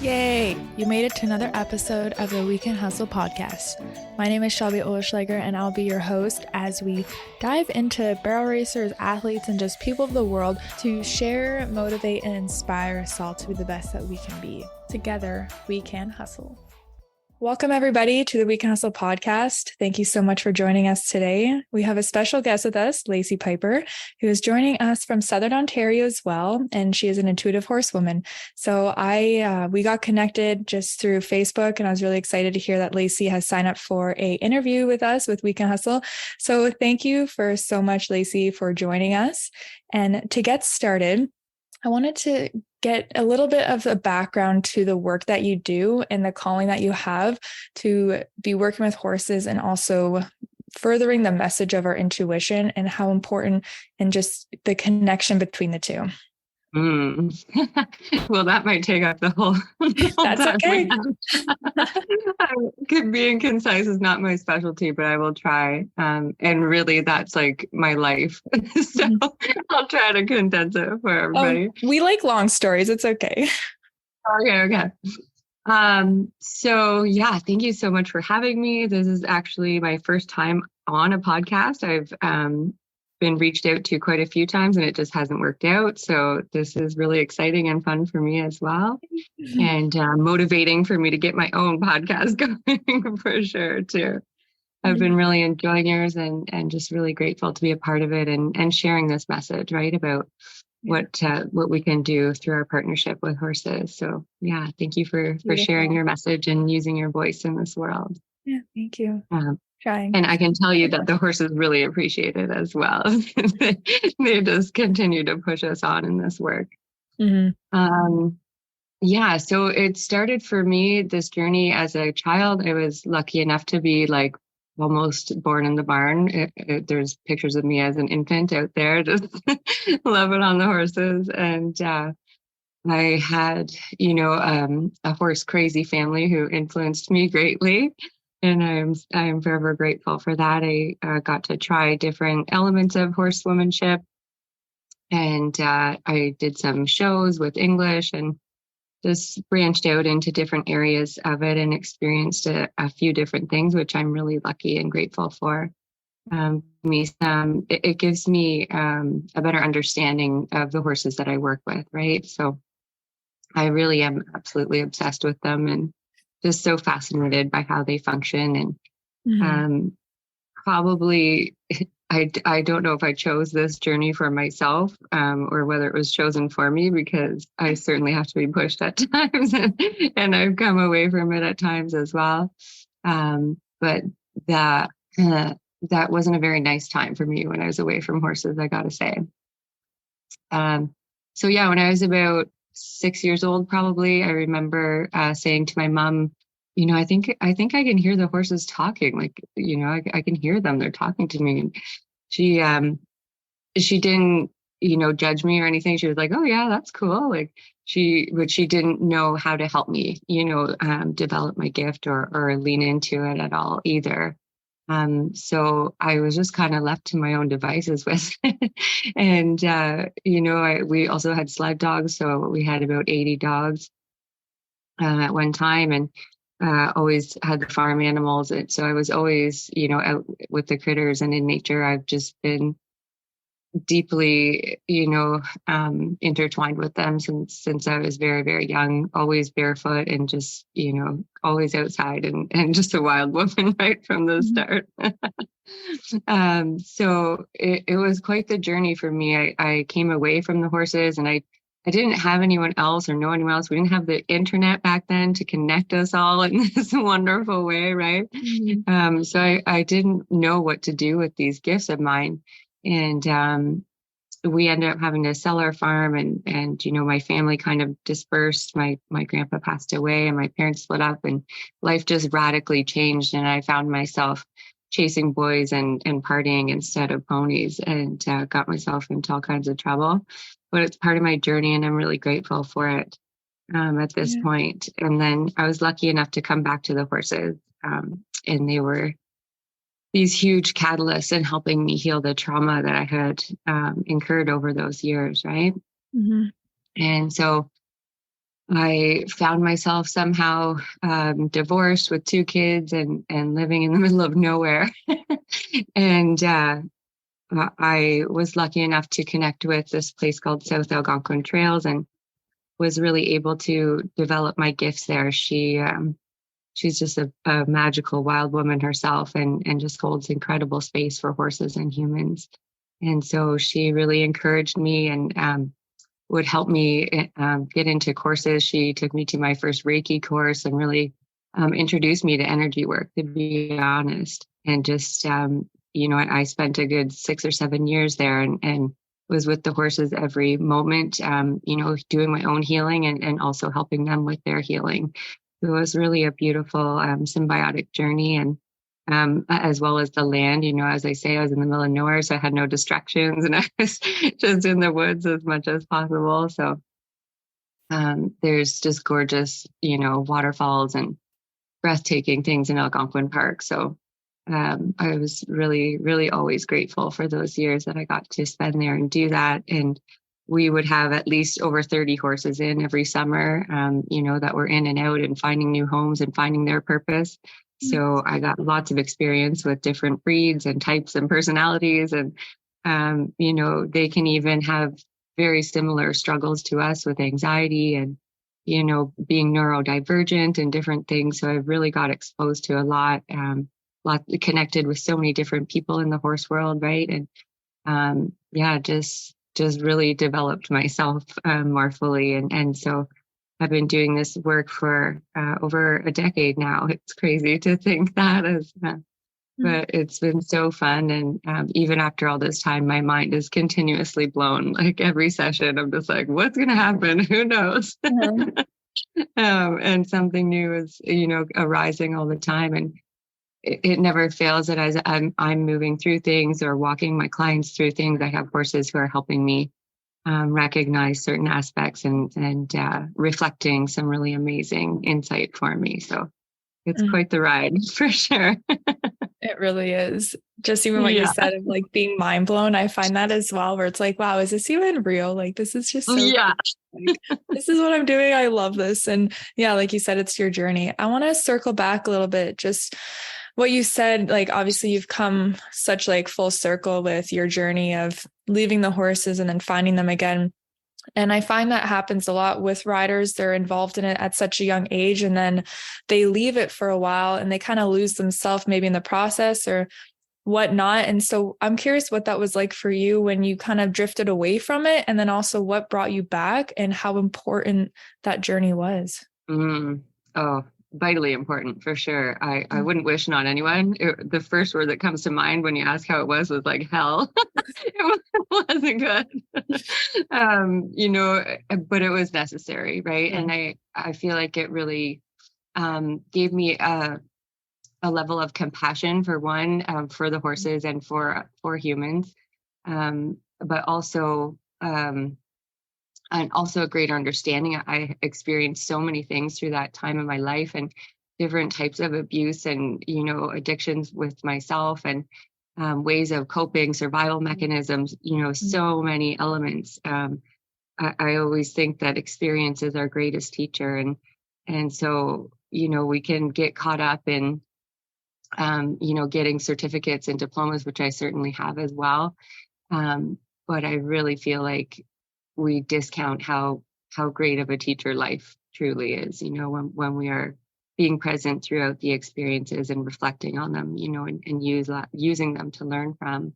Yay! You made it to another episode of the We Can Hustle podcast. My name is Shelby Ohlschlager, and I'll be your host as we dive into barrel racers, athletes, and just people of the world to share, motivate, and inspire us all to be the best that we can be. Together, we can hustle. Welcome, everybody, to the We Can Hustle podcast. Thank you so much for joining us today. We have a special guest with us, Lacey Piper, who is joining us from Southern Ontario as well, and she is an Intuitive Horse Woman. So we got connected just through Facebook, and I was really excited to hear that Lacey has signed up for an interview with us with We Can Hustle. So thank you for so much, Lacey, for joining us. And to get started, I wanted to get a little bit of a background to the work that you do and the calling that you have to be working with horses and also furthering the message of our intuition and how important and just the connection between the two. Well, that might take up the whole That's time. Okay. Being concise is not my specialty, but I will try. And really, that's like my life. So I'll try to condense it for everybody. We like long stories. It's okay. Okay. So yeah, thank you so much for having me. This is actually my first time on a podcast. I've been reached out to quite a few times and it just hasn't worked out. So this is really exciting and fun for me as well. And motivating for me to get my own podcast going for sure too. I've been really enjoying yours and just really grateful to be a part of it and sharing this message, right, about what we can do through our partnership with horses. So yeah, thank you for sharing your message and using your voice in this world. Yeah, thank you. Trying. And I can tell you that the horses really appreciate it as well. They just continue to push us on in this work. Yeah, so it started for me, this journey as a child. I was lucky enough to be like almost born in the barn. There's pictures of me as an infant out there, just loving on the horses. And I had, a horse crazy family who influenced me greatly. And I'm forever grateful for that. I got to try different elements of horsewomanship, and I did some shows with English and just branched out into different areas of it and experienced a few different things, which I'm really lucky and grateful for. It gives me a better understanding of the horses that I work with, right? So I really am absolutely obsessed with them and just so fascinated by how they function. And probably, I don't know if I chose this journey for myself or whether it was chosen for me, because I certainly have to be pushed at times and I've come away from it at times as well. But that wasn't a very nice time for me when I was away from horses, I got to say. So yeah, when I was about 6 years old, probably, I remember saying to my mom, I think I can hear the horses talking. Like, I can hear them. They're talking to me. And she didn't, judge me or anything. She was like, oh yeah, that's cool. Like but she didn't know how to help me, develop my gift or lean into it at all either. So I was just kind of left to my own devices with it. And, we also had sled dogs. So we had about 80 dogs at one time, and always had the farm animals. And so I was always, out with the critters and in nature. I've just been deeply, intertwined with them since I was very, very young, always barefoot and just, always outside and just a wild woman right from the start. So it was quite the journey for me. I came away from the horses and I didn't have anyone else or know anyone else. We didn't have the internet back then to connect us all in this wonderful way, right? So I didn't know what to do with these gifts of mine. And we ended up having to sell our farm and my family kind of dispersed. My grandpa passed away and my parents split up and life just radically changed. And I found myself chasing boys and partying instead of ponies, and got myself into all kinds of trouble. But it's part of my journey and I'm really grateful for it at this point. And then I was lucky enough to come back to the horses, and they were these huge catalysts in helping me heal the trauma that I had incurred over those years, right? And so I found myself somehow divorced with 2 kids and living in the middle of nowhere. And I was lucky enough to connect with this place called South Algonquin Trails and was really able to develop my gifts there. She's just a magical wild woman herself and just holds incredible space for horses and humans. And so she really encouraged me and would help me get into courses. She took me to my first Reiki course and really introduced me to energy work, to be honest. And just, I spent a good 6 or 7 years there and was with the horses every moment, doing my own healing and also helping them with their healing. It was really a beautiful symbiotic journey. And as well as the land, as I say, I was in the middle of nowhere, so I had no distractions and I was just in the woods as much as possible. So there's just gorgeous, waterfalls and breathtaking things in Algonquin Park. So I was really, really always grateful for those years that I got to spend there and do that. And we would have at least over 30 horses in every summer, that were in and out and finding new homes and finding their purpose. So I got lots of experience with different breeds and types and personalities. And, they can even have very similar struggles to us with anxiety and, being neurodivergent and different things. So I really got exposed to a lot connected with so many different people in the horse world. Right. And just really developed myself more fully. And so I've been doing this work for over a decade now. It's crazy to think that, but it's been so fun. And even after all this time, my mind is continuously blown. Like every session, I'm just like, what's going to happen? Who knows? And something new is, arising all the time. And it never fails that as I'm moving through things or walking my clients through things, I have horses who are helping me recognize certain aspects and reflecting some really amazing insight for me. So it's quite the ride for sure. It really is. Just even what you said of like being mind blown. I find that as well, where it's like, wow, is this even real? Like, this is just so cool. Like, this is what I'm doing. I love this. And yeah, like you said, it's your journey. I want to circle back a little bit. Just what you said, like, obviously you've come such like full circle with your journey of leaving the horses and then finding them again. And I find that happens a lot with riders. They're involved in it at such a young age, and then they leave it for a while and they kind of lose themselves maybe in the process or whatnot. And so I'm curious what that was like for you when you kind of drifted away from it, and then also what brought you back and how important that journey was. Oh, vitally important for sure. I wouldn't wish it on anyone. The first word that comes to mind when you ask how it was like hell. It wasn't good. But it was necessary, right? Yeah. And I feel like it really gave me a level of compassion for for the horses and for humans, but also and also a greater understanding. I experienced so many things through that time in my life and different types of abuse and, addictions with myself and ways of coping, survival mechanisms, so many elements. I always think that experience is our greatest teacher. And so, we can get caught up in, getting certificates and diplomas, which I certainly have as well. But I really feel like we discount how great of a teacher life truly is, when we are being present throughout the experiences and reflecting on them, and using them to learn from.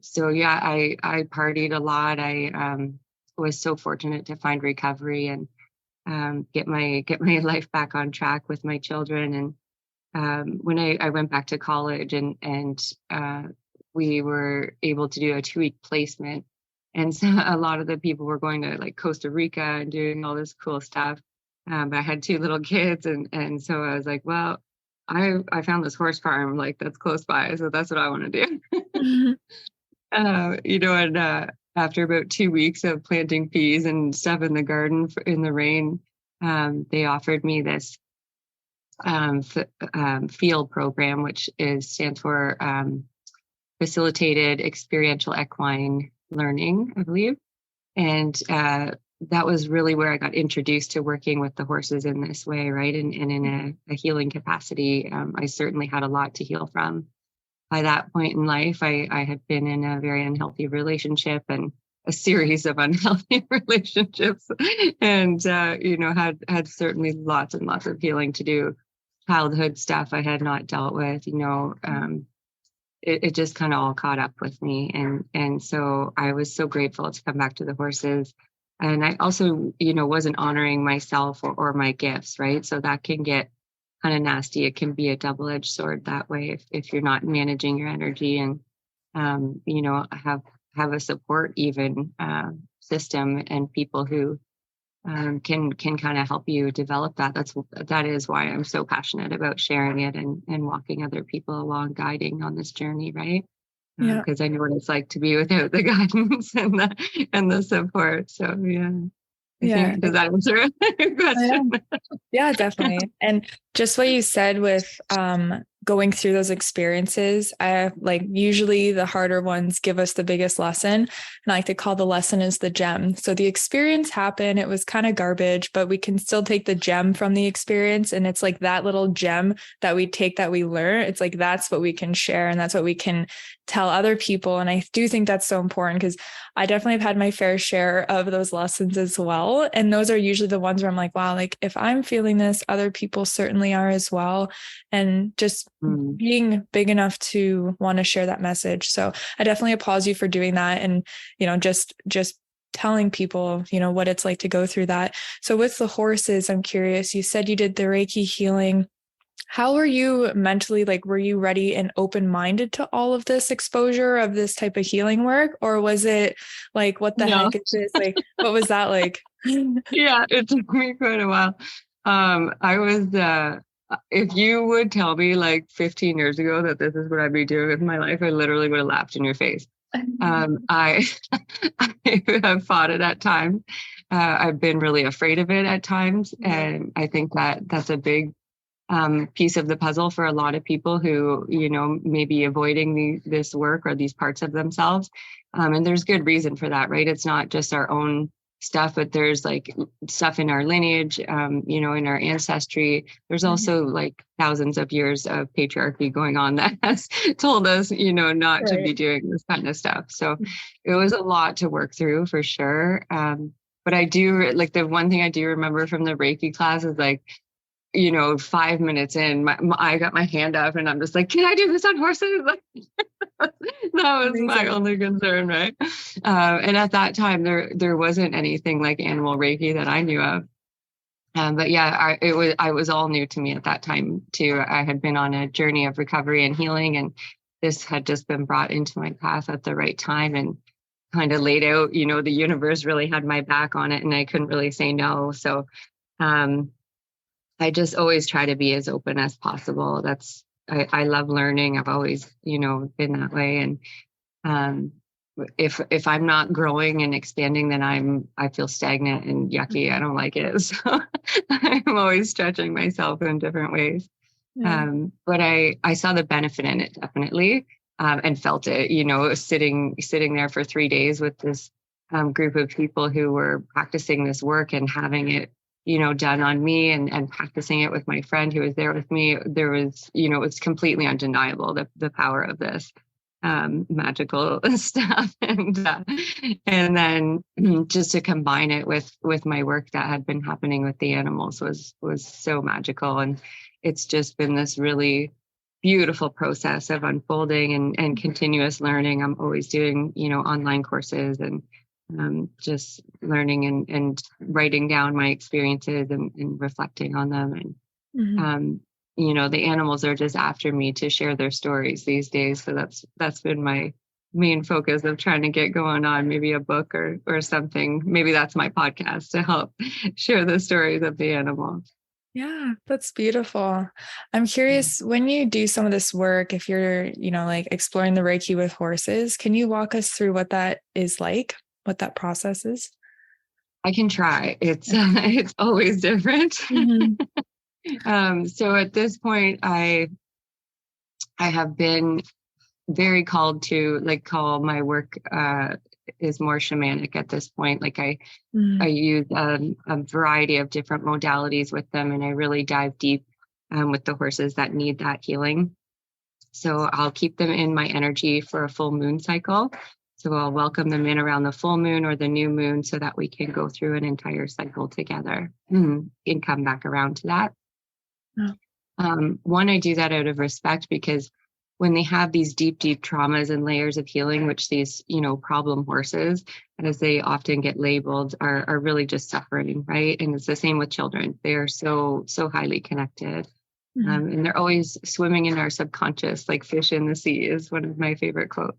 So yeah, I partied a lot. I was so fortunate to find recovery and get my life back on track with my children. And when I went back to college and we were able to do a 2-week placement. And so a lot of the people were going to like Costa Rica and doing all this cool stuff. But I had 2 little kids. And so I was like, well, I found this horse farm like that's close by. So that's what I want to do. And after about 2 weeks of planting peas and stuff in the garden in the rain, they offered me this field program, which stands for Facilitated Experiential Equine Learning, I believe. And that was really where I got introduced to working with the horses in this way, right? And in a healing capacity. I certainly had a lot to heal from. By that point in life, I had been in a very unhealthy relationship and a series of unhealthy relationships, and had certainly lots and lots of healing to do. Childhood stuff I had not dealt with, it just kind of all caught up with me, and so I was so grateful to come back to the horses. And I also, wasn't honoring myself or my gifts, right? So that can get kind of nasty. It can be a double-edged sword that way if you're not managing your energy and have a support even system and people who can kind of help you develop that. That is why I'm so passionate about sharing it and walking other people along, guiding on this journey, right? Yeah. Because I know what it's like to be without the guidance and the support. So does that answer your question? Yeah, definitely. And just what you said with going through those experiences, usually the harder ones give us the biggest lesson. And I like to call the lesson is the gem. So the experience happened, it was kind of garbage, but we can still take the gem from the experience. And it's like that little gem that we take, that we learn. It's like, that's what we can share. And that's what we can tell other people. And I do think that's so important, because I definitely have had my fair share of those lessons as well. And those are usually the ones where I'm like, wow, like if I'm feeling this, other people certainly are as well. And just being big enough to want to share that message. So I definitely applaud you for doing that. And, just telling people, what it's like to go through that. So with the horses, I'm curious, you said you did the Reiki healing. How were you mentally? Like, were you ready and open-minded to all of this exposure of this type of healing work? Or was it like, what the heck is this? Like, what was that like? Yeah, it took me quite a while. I was, if you would tell me like 15 years ago that this is what I'd be doing with my life, I literally would have laughed in your face. I have fought it at times. I've been really afraid of it at times. And I think that that's a big piece of the puzzle for a lot of people who, may be avoiding this work or these parts of themselves. And there's good reason for that, right? It's not just our own stuff, but there's like stuff in our lineage, in our ancestry. There's also like thousands of years of patriarchy going on that has told us, not to be doing this kind of stuff. So it was a lot to work through for sure. But I do, like, the one thing I do remember from the Reiki class is like, 5 minutes in, I got my hand up and I'm just like, can I do this on horses? That was my only concern, right? And at that time, there wasn't anything like animal Reiki that I knew of. But yeah, I was all new to me at that time too. I had been on a journey of recovery and healing, and this had just been brought into my path at the right time and kind of laid out. The universe really had my back on it, and I couldn't really say no. So I just always try to be as open as possible. I love learning. I've always, been that way. And if I'm not growing and expanding, then I feel stagnant and yucky. I don't like it. So I'm always stretching myself in different ways. But I saw the benefit in it, definitely, and felt it, sitting there for 3 days with this group of people who were practicing this work and having it, done on me and practicing it with my friend who was there with me. There was, it's completely undeniable, the power of this magical stuff. And then just to combine it with my work that had been happening with the animals was so magical. And it's just been this really beautiful process of unfolding and continuous learning. I'm always doing, online courses and just learning and writing down my experiences and reflecting on them. And, the animals are just after me to share their stories these days. So that's been my main focus of trying to get going on maybe a book or something. Maybe that's my podcast to help share the stories of the animals. Yeah, that's beautiful. I'm curious, when you do some of this work, if you're, like exploring the Reiki with horses, can you walk us through what that is like? What that process is? I can try. It's always different. So at this point, I have been very called to call my work is more shamanic at this point. Like I use a variety of different modalities with them, and I really dive deep with the horses that need that healing. So I'll keep them in my energy for a full moon cycle. So I'll welcome them in around the full moon or the new moon so that we can go through an entire cycle together and come back around to that. One, I do that out of respect, because when they have these deep, deep traumas and layers of healing, which these, problem horses, as they often get labeled, are really just suffering, right? And it's the same with children. They are so, so highly connected. And they're always swimming in our subconscious, like fish in the sea is one of my favorite quotes.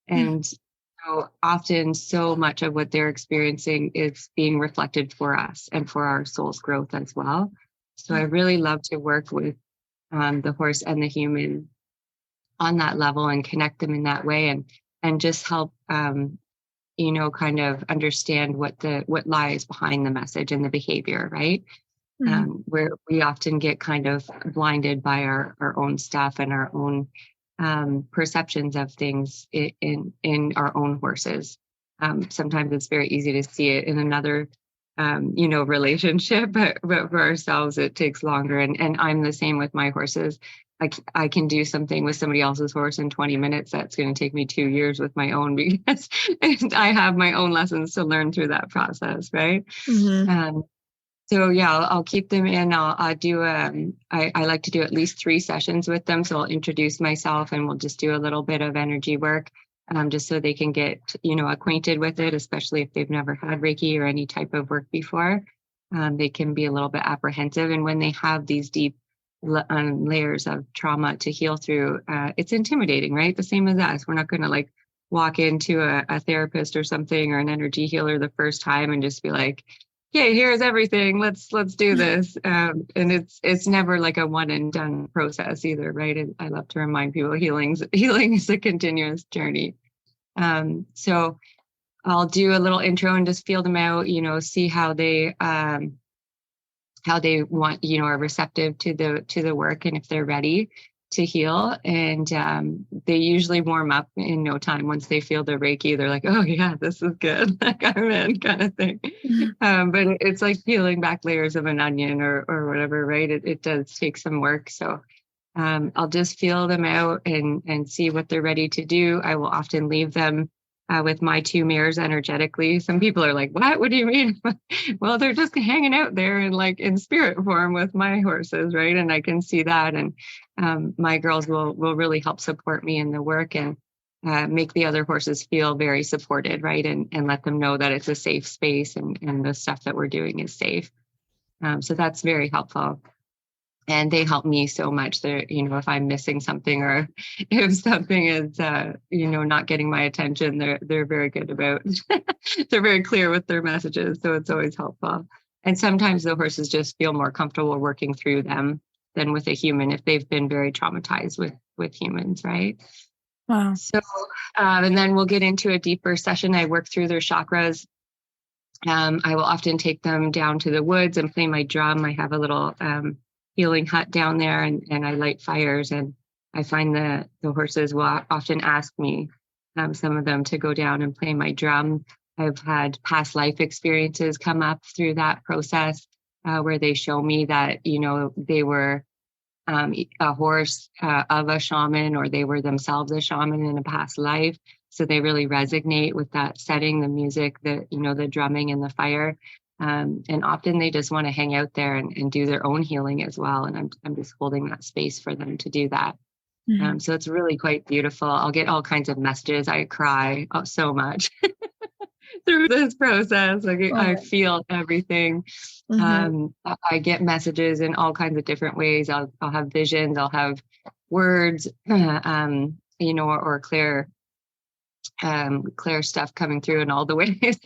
And so often so much of what they're experiencing is being reflected for us and for our soul's growth as well. So I really love to work with the horse and the human on that level and connect them in that way, and just help, kind of understand what lies behind the message and the behavior, right? Where we often get kind of blinded by our own stuff and our own perceptions of things in our own horses. Sometimes it's very easy to see it in another relationship, but for ourselves it takes longer. And I'm the same with my horses. I can do something with somebody else's horse in 20 minutes. That's going to take me 2 years with my own, because I have my own lessons to learn through that process, right? So yeah, I'll keep them in. I'll do I like to do at least 3 sessions with them. So I'll introduce myself and we'll just do a little bit of energy work, just so they can get, acquainted with it, especially if they've never had Reiki or any type of work before. They can be a little bit apprehensive. And when they have these deep layers of trauma to heal through, it's intimidating, right? The same as us. We're not going to walk into a therapist or something, or an energy healer the first time and just be like, okay, here's everything. Let's do this. And it's never like a one and done process either, right? And I love to remind people healing is a continuous journey. So I'll do a little intro and just feel them out, see how they want, are receptive to the work, and if they're ready to heal. And they usually warm up in no time. Once they feel the Reiki, they're like, oh yeah, this is good. Like I'm in, kind of thing. But it's like peeling back layers of an onion or whatever, right? It does take some work. So I'll just feel them out and see what they're ready to do. I will often leave them with my 2 mares energetically. Some people are like, what do you mean? Well, they're just hanging out there in spirit form with my horses, right? And I can see that. And my girls will really help support me in the work and make the other horses feel very supported, right? And let them know that it's a safe space and the stuff that we're doing is safe. So that's very helpful. And they help me so much. They're, if I'm missing something or if something is, not getting my attention, they're very good about, they're very clear with their messages. So it's always helpful. And sometimes the horses just feel more comfortable working through them than with a human if they've been very traumatized with humans, right? Wow. So, and then we'll get into a deeper session. I work through their chakras. I will often take them down to the woods and play my drum. I have a little, healing hut down there, and I light fires, and I find the horses will often ask me, some of them, to go down and play my drum. I've had past life experiences come up through that process, where they show me that, they were a horse of a shaman, or they were themselves a shaman in a past life. So they really resonate with that setting, the music, the drumming and the fire. And often they just want to hang out there and do their own healing as well. And I'm just holding that space for them to do that. So it's really quite beautiful. I'll get all kinds of messages. I cry so much through this process. I feel everything. I get messages in all kinds of different ways. I'll have visions. I'll have words, or clear stuff coming through in all the ways.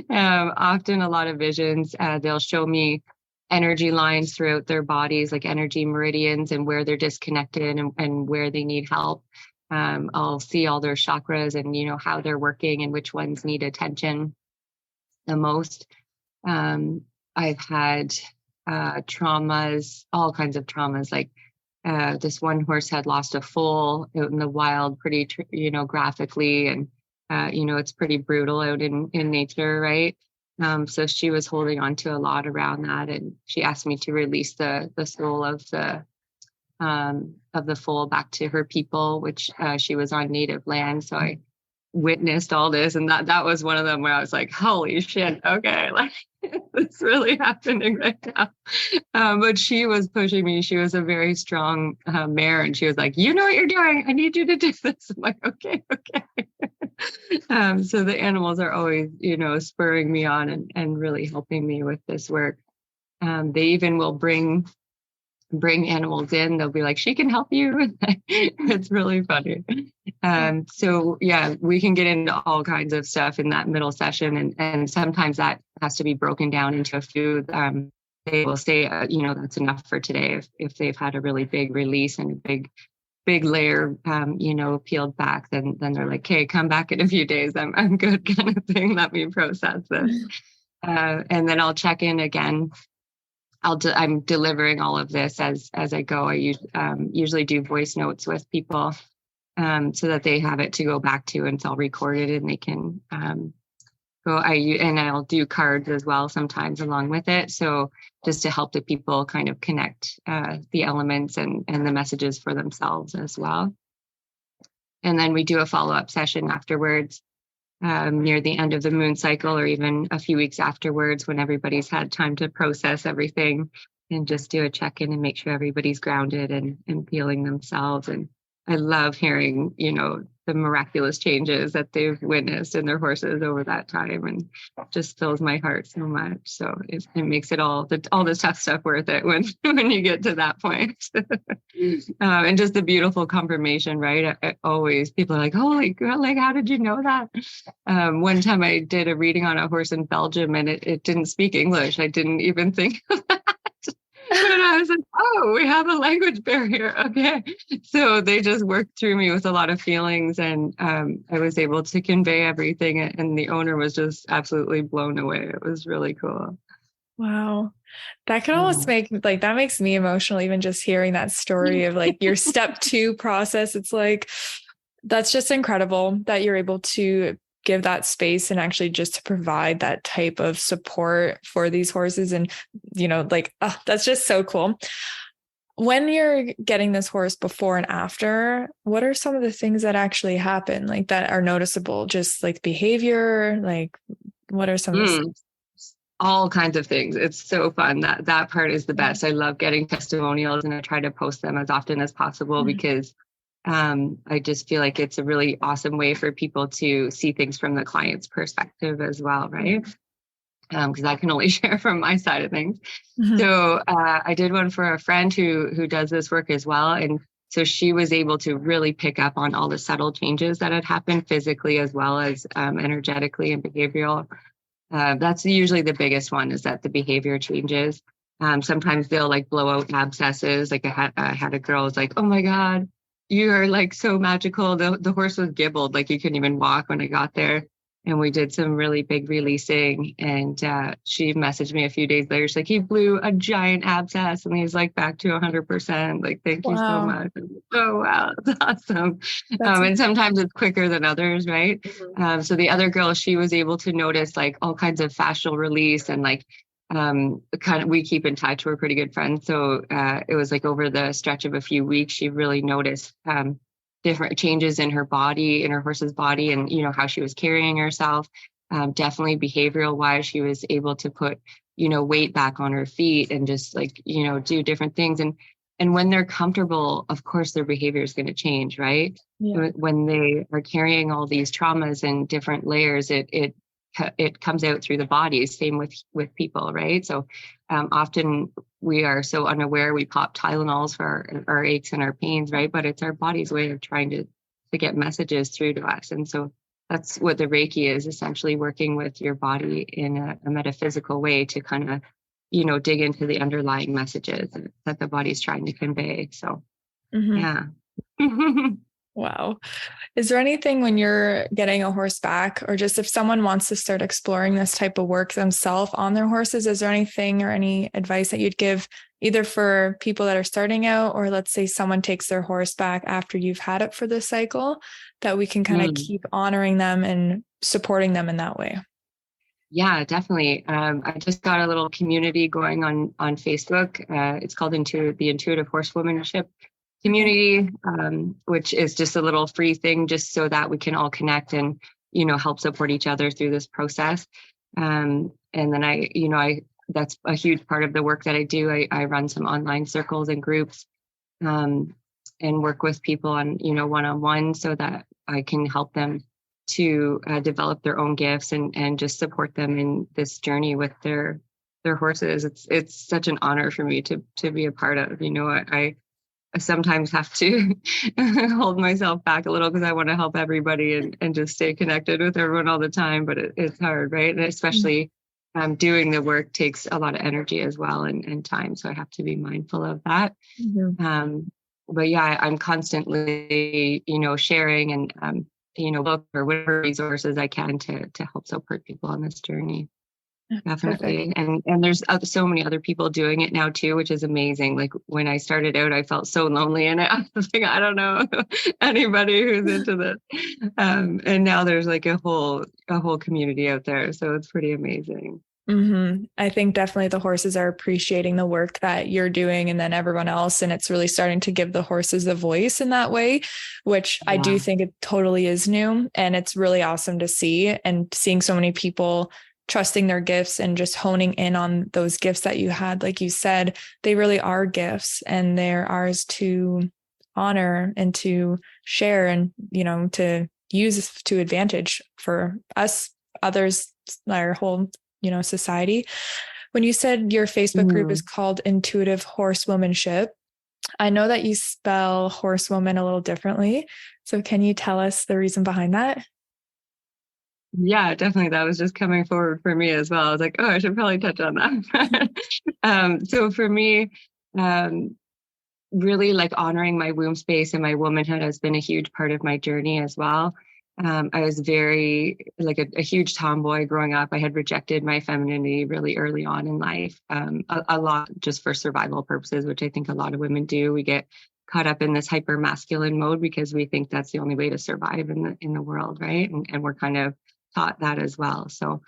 Often a lot of visions. They'll show me energy lines throughout their bodies, like energy meridians, and where they're disconnected and where they need help. I'll see all their chakras and how they're working and which ones need attention the most. I've had traumas, all kinds of traumas, like this one horse had lost a foal out in the wild, pretty, graphically. And it's pretty brutal out in nature, right? So she was holding on to a lot around that, and she asked me to release the soul of the foal back to her people, which she was on native land. So I witnessed all this, and that was one of them where I was like, holy shit, okay, like it's really happening right now. But she was pushing me. She was a very strong mare, and she was like, you know what you're doing, I need you to do this. I'm like, okay. So the animals are always, spurring me on and really helping me with this work. They even will bring animals in. They'll be like, she can help you. It's really funny. So yeah, we can get into all kinds of stuff in that middle session. And sometimes that has to be broken down into a few. They will say, that's enough for today. If they've had a really big release and a big layer, peeled back, then they're like, hey, come back in a few days. I'm good, kind of thing. Let me process this. And then I'll check in again. I'm delivering all of this as I go. I usually do voice notes with people so that they have it to go back to, and it's all recorded, and they can go. And I'll do cards as well sometimes along with it. So just to help the people kind of connect the elements and the messages for themselves as well. And then we do a follow-up session afterwards. Near the end of the moon cycle, or even a few weeks afterwards, when everybody's had time to process everything, and just do a check-in and make sure everybody's grounded and feeling themselves. And I love hearing, the miraculous changes that they've witnessed in their horses over that time, and just fills my heart so much. So it makes it all the tough stuff worth it when you get to that point. And just the beautiful confirmation, right? Always people are like, holy girl, like, how did you know that? One time I did a reading on a horse in Belgium, and it didn't speak English. I didn't even think of that. And I was like, oh, we have a language barrier. Okay. So they just worked through me with a lot of feelings, and I was able to convey everything. And the owner was just absolutely blown away. It was really cool. Wow. That can almost that makes me emotional, even just hearing that story of like your step 2 process. It's like, that's just incredible that you're able to give that space and actually just to provide that type of support for these horses. And, that's just so cool. When you're getting this horse before and after, what are some of the things that actually happen, like that are noticeable? Just like behavior, like what are some of the all kinds of things. It's so fun. That part is the best. I love getting testimonials, and I try to post them as often as possible because I just feel like it's a really awesome way for people to see things from the client's perspective as well, right? Because I can only share from my side of things. Mm-hmm. So I did one for a friend who does this work as well. And so she was able to really pick up on all the subtle changes that had happened physically as well as energetically and behavioral. That's usually the biggest one, is that the behavior changes. Sometimes they'll like blow out abscesses. Like I had a girl was like, oh my God, you are like so magical. The horse was gibbled, like you couldn't even walk when I got there. And we did some really big releasing. And she messaged me a few days later. She's like, he blew a giant abscess and he's like back to 100%. Like, thank you so much. Oh, wow. That's awesome. And sometimes it's quicker than others, right? Mm-hmm. So the other girl, she was able to notice like all kinds of fascial release and like we keep in touch. We're pretty good friends. So it was like over the stretch of a few weeks, she really noticed different changes in her body, in her horse's body, and how she was carrying herself. Definitely behavioral wise, she was able to put weight back on her feet and just like do different things. And when they're comfortable, of course their behavior is going to change, right? Yeah. When they are carrying all these traumas and different layers, it comes out through the body. Same with people, right? So often we are so unaware. We pop Tylenols for our aches and our pains, right? But it's our body's way of trying to get messages through to us. And so that's what the Reiki is, essentially working with your body in a metaphysical way to kind of, dig into the underlying messages that the body's trying to convey. So, yeah. Wow. Is there anything when you're getting a horse back, or just if someone wants to start exploring this type of work themselves on their horses, is there anything or any advice that you'd give either for people that are starting out, or let's say someone takes their horse back after you've had it for this cycle, that we can kind of keep honoring them and supporting them in that way? Yeah, definitely. I just got a little community going on Facebook. It's called the Intuitive Horse Wombmanship community, which is just a little free thing just so that we can all connect and, help support each other through this process. And then that's a huge part of the work that I do. I run some online circles and groups, and work with people on, one-on-one so that I can help them to develop their own gifts and just support them in this journey with their horses. It's such an honor for me to be a part of. I sometimes have to hold myself back a little because I want to help everybody and just stay connected with everyone all the time, but it's hard, right? And especially doing the work takes a lot of energy as well and time, so I have to be mindful of that. But yeah, I'm constantly sharing and look for whatever resources I can to help support people on this journey. Definitely. And there's so many other people doing it now too, which is amazing. Like when I started out, I felt so lonely in it. I was like, I don't know anybody who's into this. And now there's like a whole community out there. So it's pretty amazing. I think definitely the horses are appreciating the work that you're doing and then everyone else. And it's really starting to give the horses a voice in that way, which I do think it totally is new. And it's really awesome to see, and seeing so many people trusting their gifts and just honing in on those gifts that you had. Like you said, they really are gifts and they're ours to honor and to share and, to use to advantage for us, others, our whole society. When you said your Facebook group is called Intuitive Horse Womanship, I know that you spell horsewoman a little differently. So can you tell us the reason behind that? Yeah, definitely. That was just coming forward for me as well. I was like, I should probably touch on that. So for me, really like honoring my womb space and my womanhood has been a huge part of my journey as well. I was very like a huge tomboy growing up. I had rejected my femininity really early on in life, a lot just for survival purposes, which I think a lot of women do. We get caught up in this hyper masculine mode because we think that's the only way to survive in the world, right? And we're kind of taught that as well. So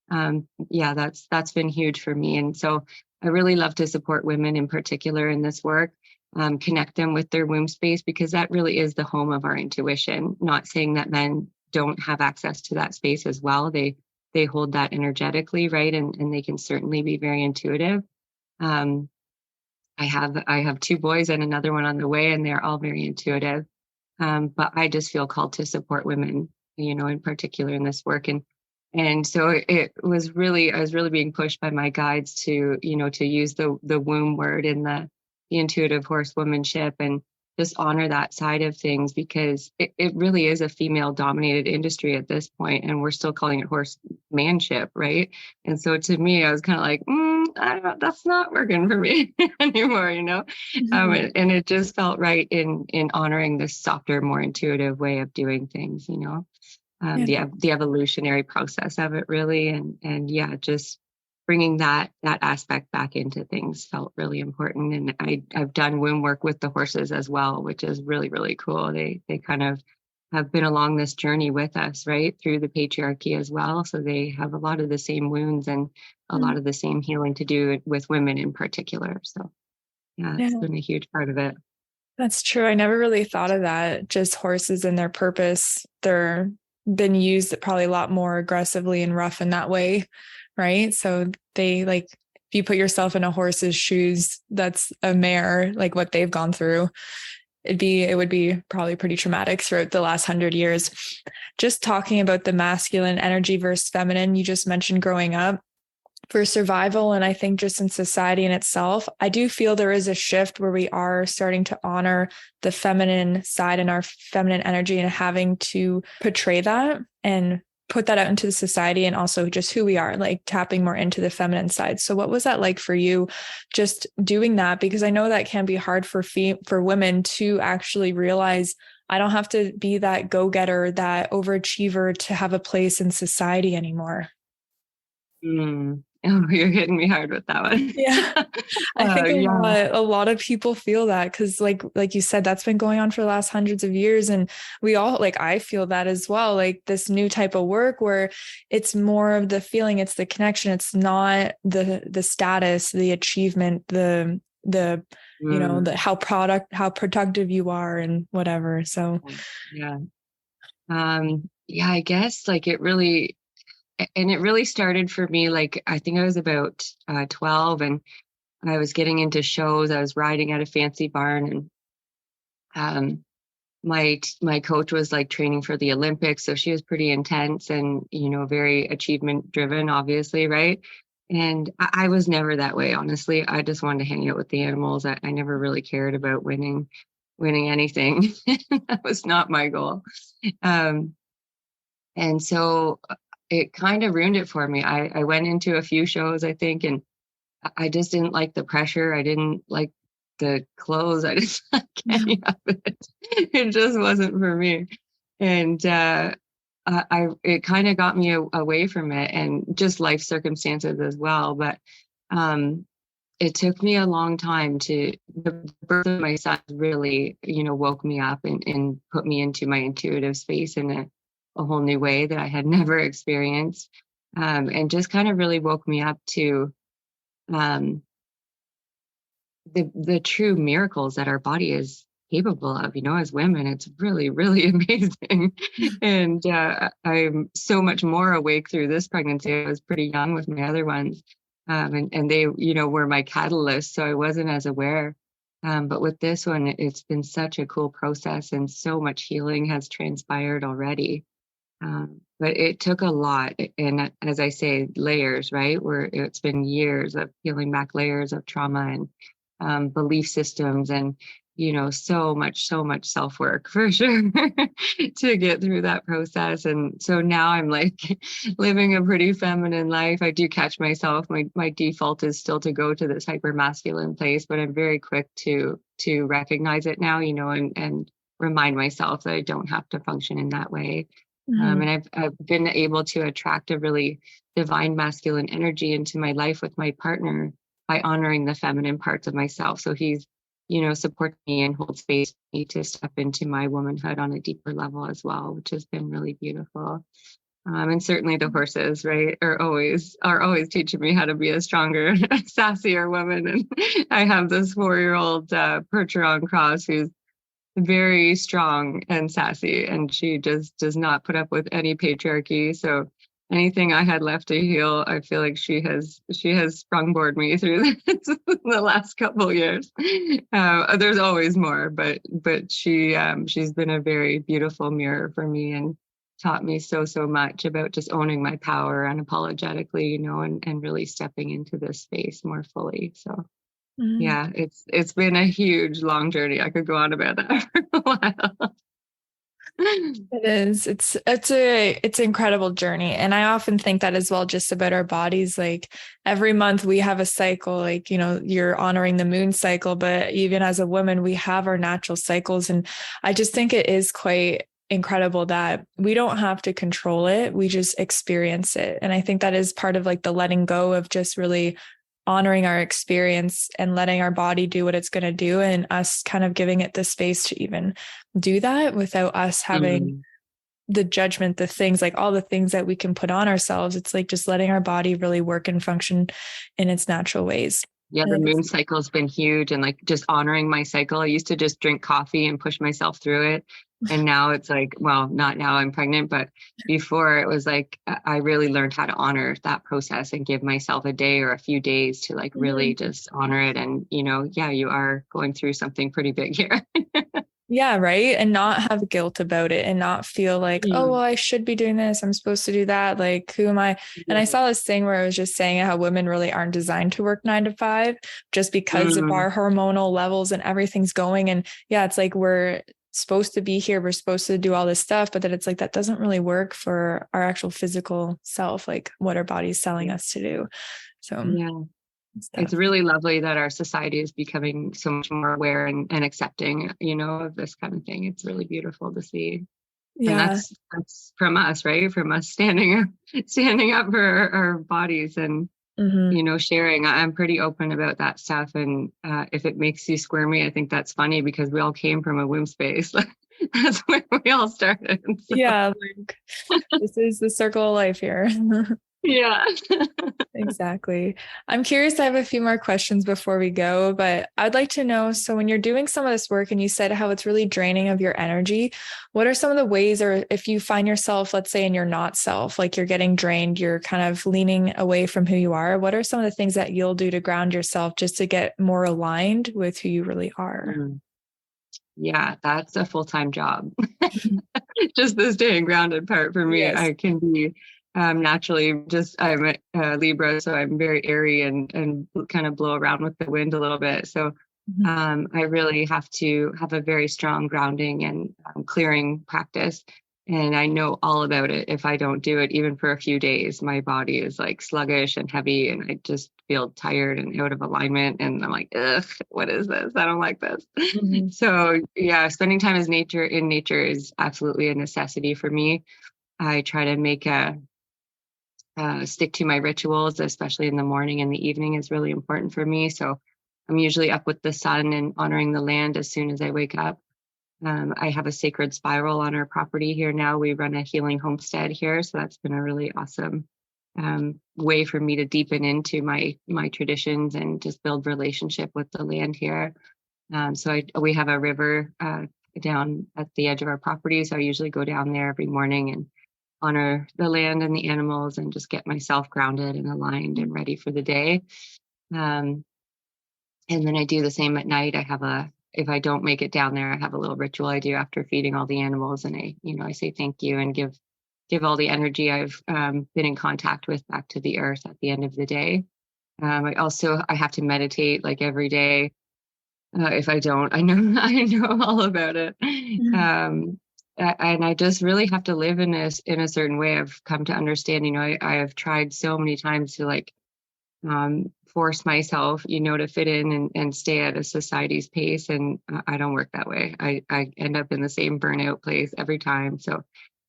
that's been huge for me. And so I really love to support women in particular in this work. Connect them with their womb space, because that really is the home of our intuition. Not saying that men don't have access to that space as well. They hold that energetically, right? And they can certainly be very intuitive. I have 2 boys and another one on the way, and they're all very intuitive. But I just feel called to support women, in particular in this work. And so I was really being pushed by my guides to use the womb word in the Intuitive Horse Womanship and just honor that side of things, because it really is a female dominated industry at this point, and we're still calling it horsemanship, right? And so to me, I was kind of like, I don't know, that's not working for me anymore, and it just felt right in honoring this softer, more intuitive way of doing things, the evolutionary process of it really. And just bringing that aspect back into things felt really important. And I've done womb work with the horses as well, which is really, really cool. They kind of have been along this journey with us, right, through the patriarchy as well. So they have a lot of the same wounds and a lot of the same healing to do with women in particular. So it's been a huge part of it. That's true. I never really thought of that. Just horses and their purpose. They're been used probably a lot more aggressively and rough in that way. Right. So they if you put yourself in a horse's shoes, that's a mare, like what they've gone through. It would be probably pretty traumatic throughout the last 100 years. Just talking about the masculine energy versus feminine, you just mentioned growing up for survival. And I think just in society in itself, I do feel there is a shift where we are starting to honor the feminine side and our feminine energy and having to portray that and put that out into the society, and also just who we are, like tapping more into the feminine side. So what was that like for you, just doing that? Because I know that can be hard for women to actually realize I don't have to be that go-getter, that overachiever to have a place in society anymore. Oh, you're hitting me hard with that one. Yeah. I think Yeah. a lot of people feel that because like you said, that's been going on for the last hundreds of years. And we all like I feel that as well. Like this new type of work where it's more of the feeling, it's the connection, it's not the status, the achievement, the the how productive you are and whatever. So Yeah. Yeah, I guess like it really started for me, like I think I was about 12, and I was getting into shows. I was riding at a fancy barn, and my coach was like training for the Olympics, so she was pretty intense and very achievement driven, obviously, right? And I was never that way, honestly. I just wanted to hang out with the animals. I never really cared about winning anything. That was not my goal. Um, and so it kind of ruined it for me. I went into a few shows, I think, and I just didn't like the pressure. I didn't like the clothes. I didn't like any of it. It just wasn't for me. And it kind of got me away from it, and just life circumstances as well. But it took me a long time to the birth of my son really, woke me up and put me into my intuitive space in a whole new way that I had never experienced. And just kind of really woke me up to um, the true miracles that our body is capable of. As women, it's really, really amazing. And I'm so much more awake through this pregnancy. I was pretty young with my other ones. And they, were my catalyst. So I wasn't as aware. But with this one, it's been such a cool process, and so much healing has transpired already. But it took a lot. And as I say, layers, right? Where it's been years of peeling back layers of trauma and belief systems, and so much self-work for sure to get through that process. And so now I'm like living a pretty feminine life. I do catch myself. My default is still to go to this hyper masculine place, but I'm very quick to recognize it now, and remind myself that I don't have to function in that way. And I've been able to attract a really divine masculine energy into my life with my partner by honoring the feminine parts of myself. So he's, support me and hold space for me to step into my womanhood on a deeper level as well, which has been really beautiful. And certainly the horses, right, are always teaching me how to be a stronger, sassier woman. And I have this 4-year-old Percheron cross who's very strong and sassy, and she just does not put up with any patriarchy. So anything I had left to heal, I feel like she has sprungboard me through this the last couple of years. There's always more, but she's been a very beautiful mirror for me, and taught me so much about just owning my power unapologetically, and really stepping into this space more fully. So yeah, it's been a huge, long journey. I could go on about that for a while. It is. It's an incredible journey. And I often think that as well, just about our bodies. Like every month we have a cycle, like, you're honoring the moon cycle, but even as a woman, we have our natural cycles. And I just think it is quite incredible that we don't have to control it. We just experience it. And I think that is part of like the letting go of just really honoring our experience and letting our body do what it's going to do, and us kind of giving it the space to even do that without us having the judgment, the things like all the things that we can put on ourselves. It's like just letting our body really work and function in its natural ways. Yeah, the moon cycle has been huge, and like just honoring my cycle. I used to just drink coffee and push myself through it. And now it's like, well, not now I'm pregnant, but before it was like, I really learned how to honor that process and give myself a day or a few days to like really just honor it. And, yeah, you are going through something pretty big here. Yeah, right. And not have guilt about it, and not feel like, oh, well, I should be doing this, I'm supposed to do that. Like, who am I? And I saw this thing where I was just saying how women really aren't designed to work 9 to 5 just because of our hormonal levels and everything's going. And yeah, it's like we're supposed to be here, we're supposed to do all this stuff, but then it's like that doesn't really work for our actual physical self, like what our body's telling us to do. So yeah, it's really lovely that our society is becoming so much more aware and accepting, of this kind of thing. It's really beautiful to see. Yeah. And that's from us, right? From us standing up for our bodies and sharing. I'm pretty open about that stuff. And if it makes you squirmy, I think that's funny because we all came from a womb space. That's where we all started. So. Yeah, like this is the circle of life here. Yeah. Exactly. I'm curious, I have a few more questions before we go, but I'd like to know, so when you're doing some of this work and you said how it's really draining of your energy, what are some of the ways, or if you find yourself, let's say in your not self, like you're getting drained, you're kind of leaning away from who you are, what are some of the things that you'll do to ground yourself just to get more aligned with who you really are? Yeah, that's a full-time job. Just the staying grounded part for me. Yes. I can be naturally I'm a Libra, so I'm very airy and kind of blow around with the wind a little bit. So I really have to have a very strong grounding and clearing practice. And I know all about it. If I don't do it, even for a few days, my body is like sluggish and heavy, and I just feel tired and out of alignment. And I'm like, ugh, what is this? I don't like this. So yeah, spending time in nature is absolutely a necessity for me. I try to make stick to my rituals, especially in the morning and the evening is really important for me. So I'm usually up with the sun and honoring the land as soon as I wake up. I have a sacred spiral on our property here now. We run a healing homestead here. So that's been a really awesome way for me to deepen into my traditions and just build relationship with the land here. So we have a river down at the edge of our property. So I usually go down there every morning and honor the land and the animals and just get myself grounded and aligned and ready for the day. And then I do the same at night. If I don't make it down there, I have a little ritual I do after feeding all the animals, and I say thank you and give all the energy I've been in contact with back to the earth at the end of the day. I have to meditate like every day. If I don't, I know all about it. And I just really have to live in a certain way. I've come to understand, I have tried so many times to like force myself, to fit in and stay at a society's pace. And I don't work that way. I end up in the same burnout place every time. So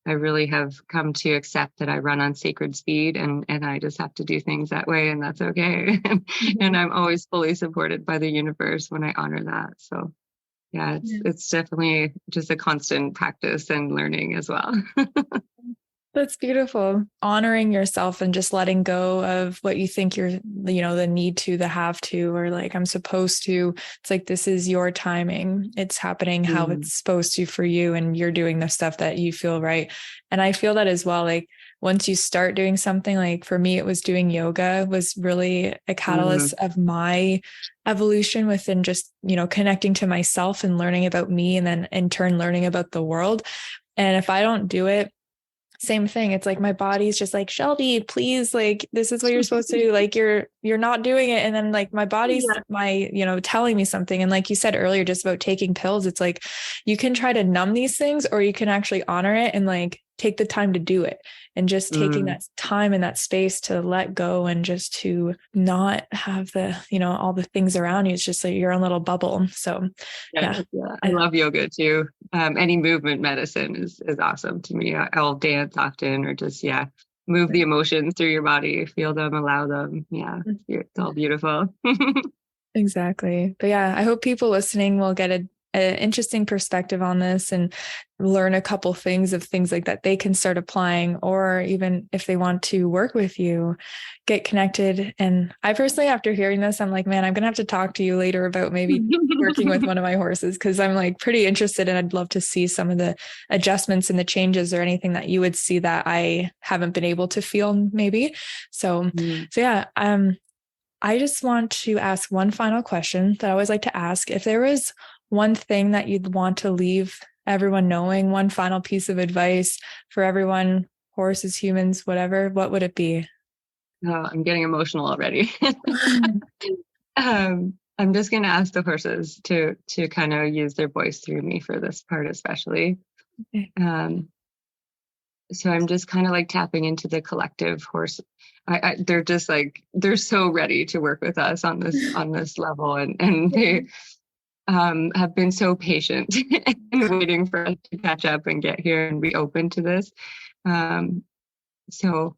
I really have come to accept that I run on sacred speed and I just have to do things that way, and that's okay. And I'm always fully supported by the universe when I honor that. So yeah, it's definitely just a constant practice and learning as well. That's beautiful. Honoring yourself and just letting go of what you think you're, the need to, the have to, or like, I'm supposed to. It's like, this is your timing. It's happening how it's supposed to for you. And you're doing the stuff that you feel right. And I feel that as well. Like once you start doing something, like for me, it was doing yoga was really a catalyst of my evolution within just, connecting to myself and learning about me, and then in turn learning about the world. And if I don't do it, same thing. It's like my body's just like, Shelby, please, like this is what you're supposed to do. Like you're not doing it. And then like my body's telling me something. And like you said earlier, just about taking pills, it's like you can try to numb these things, or you can actually honor it and like take the time to do it. And just taking that time and that space to let go and just to not have the, all the things around you. It's just like your own little bubble. So yeah. I love yoga too. Any movement medicine is awesome to me. I'll dance often, or just, move the emotions through your body, feel them, allow them. Yeah. It's all beautiful. Exactly. But yeah, I hope people listening will get an interesting perspective on this and learn a couple things like that they can start applying, or even if they want to work with you, get connected. And I personally, after hearing this, I'm like, man, I'm going to have to talk to you later about maybe working with one of my horses, because I'm like pretty interested and I'd love to see some of the adjustments and the changes or anything that you would see that I haven't been able to feel maybe. So yeah, I just want to ask one final question that I always like to ask. If there was one thing that you'd want to leave everyone knowing, one final piece of advice for everyone, horses, humans, whatever, what would it be? Oh, I'm getting emotional already. I'm just going to ask the horses to kind of use their voice through me for this part, especially. Okay. So I'm just kind of like tapping into the collective horse. They're just like, they're so ready to work with us on this level. And they have been so patient and waiting for us to catch up and get here and be open to this. So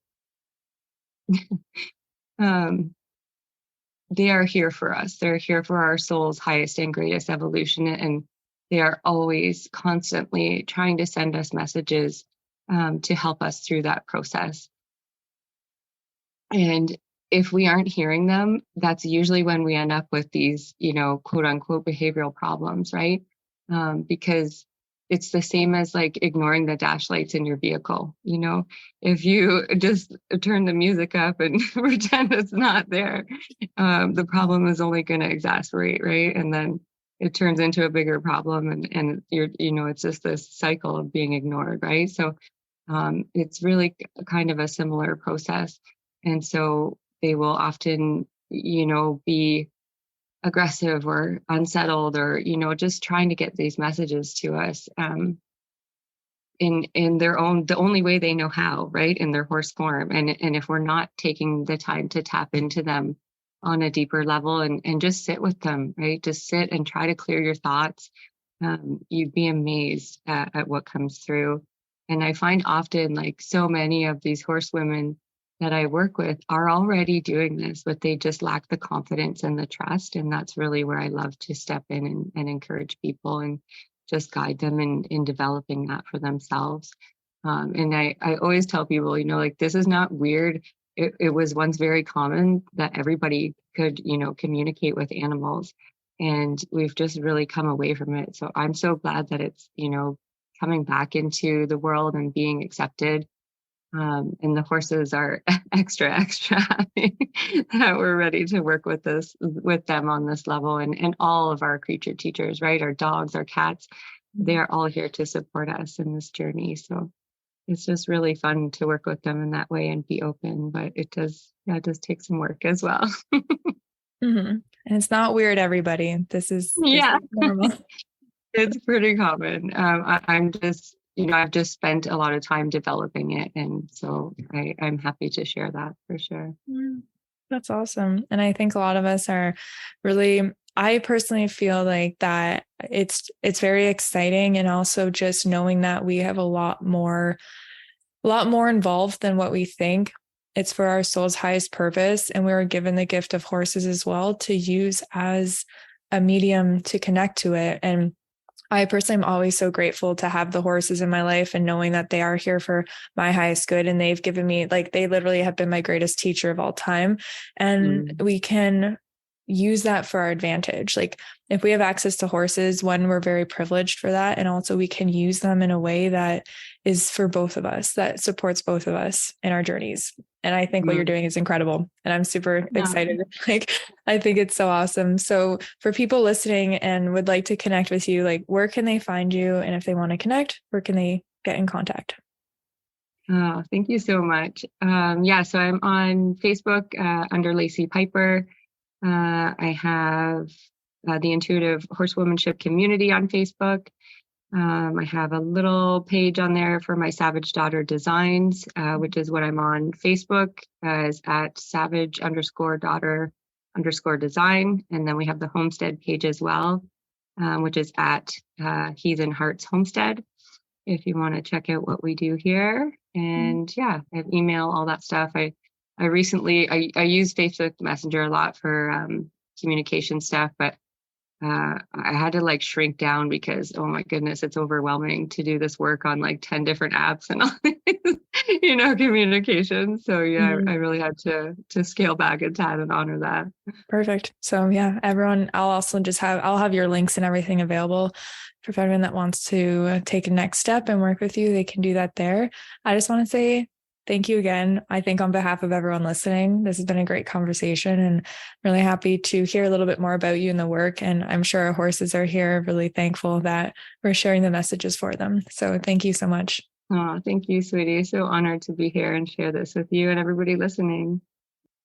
they are here for us. They're here for our soul's highest and greatest evolution. And they are always constantly trying to send us messages to help us through that process. And if we aren't hearing them, that's usually when we end up with these, quote unquote, behavioral problems, right? Because it's the same as like ignoring the dash lights in your vehicle. If you just turn the music up and pretend it's not there, the problem is only going to exacerbate, right? And then it turns into a bigger problem, and it's just this cycle of being ignored, right? So it's really kind of a similar process. And so they will often, be aggressive or unsettled or, just trying to get these messages to us in the only way they know how, right? In their horse form. And if we're not taking the time to tap into them on a deeper level and just sit with them, right? Just sit and try to clear your thoughts. You'd be amazed at what comes through. And I find often like so many of these horsewomen that I work with are already doing this, but they just lack the confidence and the trust. And that's really where I love to step in and encourage people and just guide them in developing that for themselves. And I always tell people, like, this is not weird. It was once very common that everybody could, communicate with animals. And we've just really come away from it. So I'm so glad that it's, coming back into the world and being accepted. And the horses are extra happy that we're ready to work with them on this level, and all of our creature teachers, right? Our dogs, our cats, they are all here to support us in this journey. So it's just really fun to work with them in that way and be open, but it does take some work as well. And it's not weird, everybody. This is normal. It's pretty common. I'm just, I've just spent a lot of time developing it. And so I'm happy to share that for sure. That's awesome. And I think a lot of us are really, I personally feel like that it's very exciting. And also just knowing that we have a lot more involved than what we think. It's for our soul's highest purpose. And we were given the gift of horses as well to use as a medium to connect to it. And I personally am always so grateful to have the horses in my life and knowing that they are here for my highest good. And they've given me, like, they literally have been my greatest teacher of all time. And we can use that for our advantage. Like, if we have access to horses, one, we're very privileged for that. And also we can use them in a way that is for both of us, that supports both of us in our journeys. And I think what you're doing is incredible. And I'm super excited. Like, I think it's so awesome. So for people listening and would like to connect with you, like, where can they find you? And if they want to connect, where can they get in contact? Oh, thank you so much. So I'm on Facebook under Lacey Piper. I have the Intuitive Horse Wombmanship community on Facebook. I have a little page on there for my Savage Daughter Designs, which is what I'm on Facebook, is at savage_daughter_design. And then we have the Homestead page as well, which is at Heathen Hearts Homestead, if you want to check out what we do here. And I have email, all that stuff. I recently use Facebook Messenger a lot for communication stuff, but I had to like shrink down because, oh my goodness, it's overwhelming to do this work on like 10 different apps and all communication. So I really had to scale back a tad and honor that. Perfect. So everyone, I'll have your links and everything available for everyone that wants to take a next step and work with you. They can do that there. I just want to say thank you again. I think on behalf of everyone listening, this has been a great conversation, and really happy to hear a little bit more about you and the work. And I'm sure our horses are here really thankful that we're sharing the messages for them. So thank you so much. Oh, thank you, sweetie. So honored to be here and share this with you and everybody listening.